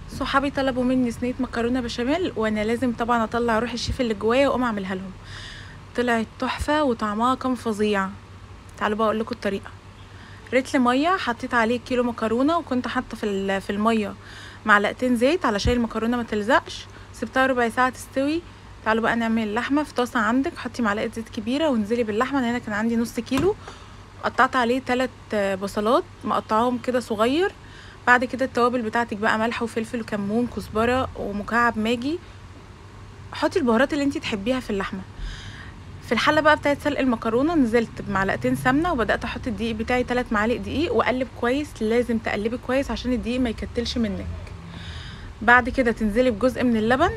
صحابي طلبوا مني صينيه مكرونه بشاميل، وانا لازم طبعا اطلع روح الشيف اللي جوايا واقوم اعملها لهم. طلعت تحفه وطعمها كان فظيع. تعالوا بقى اقول لكم الطريقه. رتل ميه، حطيت عليه كيلو مكرونه، وكنت حاطه في الميه معلقتين زيت علشان المكرونه ما تلزقش. سبتها ربع ساعه تستوي. تعالوا بقى نعمل اللحمه. في طاسه عندك حطي معلقه زيت كبيره وانزلي باللحمه. انا هنا كان عندي نص كيلو. قطعت عليه 3 بصلات مقطعاهم كده صغير. بعد كده التوابل بتاعتك بقى ملح وفلفل وكمون كزبره ومكعب ماجي. حطي البهارات اللي انتي تحبيها في اللحمه. في الحله بقى بتاعت سلق المكرونه نزلت بمعلقتين سمنه، وبدات احط الدقيق بتاعي 3 معالق دقيق واقلب كويس. لازم تقلبي كويس عشان الدقيق ما يكتلش منك. بعد كده تنزلي بجزء من اللبن،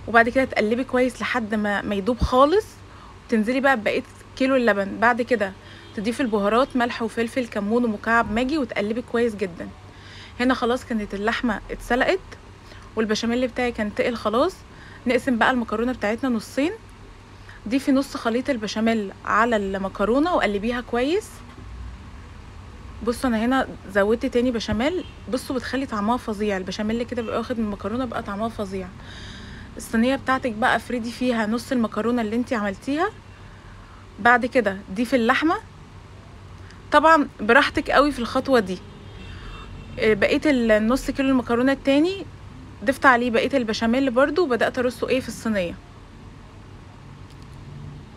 وبعد كده تقلبي كويس لحد ما يدوب خالص. تنزلي بقى ببقيه كيلو اللبن. بعد كده تضيفي البهارات ملح وفلفل كمون ومكعب ماجي وتقلبي كويس جدا. هنا خلاص كانت اللحمه اتسلقت والبشاميل بتاعي كان تقل خلاص. نقسم بقى المكرونه بتاعتنا نصين. ضيفي نص خليط البشاميل على المكرونه وقلبيها كويس. بصوا انا هنا زودت تاني بشاميل. بصوا بتخلي طعمها فظيع. البشاميل كده بيبقى واخد من المكرونه بقى طعمها فظيع. الصينيه بتاعتك بقى افردي فيها نص المكرونه اللي انتي عملتيها. بعد كده ضيفي اللحمه. طبعا براحتك قوي في الخطوه دي. بقيه النص كيلو المكرونه التاني ضفت عليه بقيه البشاميل برضو وبدات ارصه في الصينيه.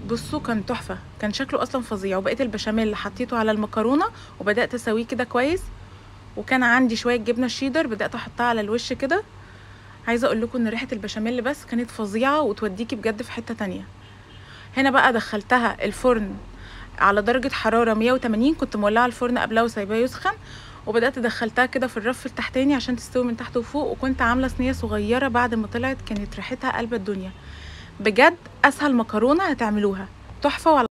بصوا كان تحفه، كان شكله اصلا فظيع. وبقيه البشاميل اللي حطيته على المكرونه وبدات اسويه كده كويس. وكان عندي شويه جبنه شيدر بدات احطها على الوش كده. عايزه اقول لكم ان ريحه البشاميل بس كانت فظيعه وتوديكي بجد في حته تانية. هنا بقى دخلتها الفرن على درجه حراره 180. كنت مولعه الفرن قبلها وسايباه يسخن. وبدات دخلتها كده في الرف التحتاني عشان تستوي من تحت وفوق. وكنت عامله صينيه صغيره. بعد ما طلعت كانت ريحتها قلب الدنيا. بجد اسهل مكرونه هتعملوها. تحفه.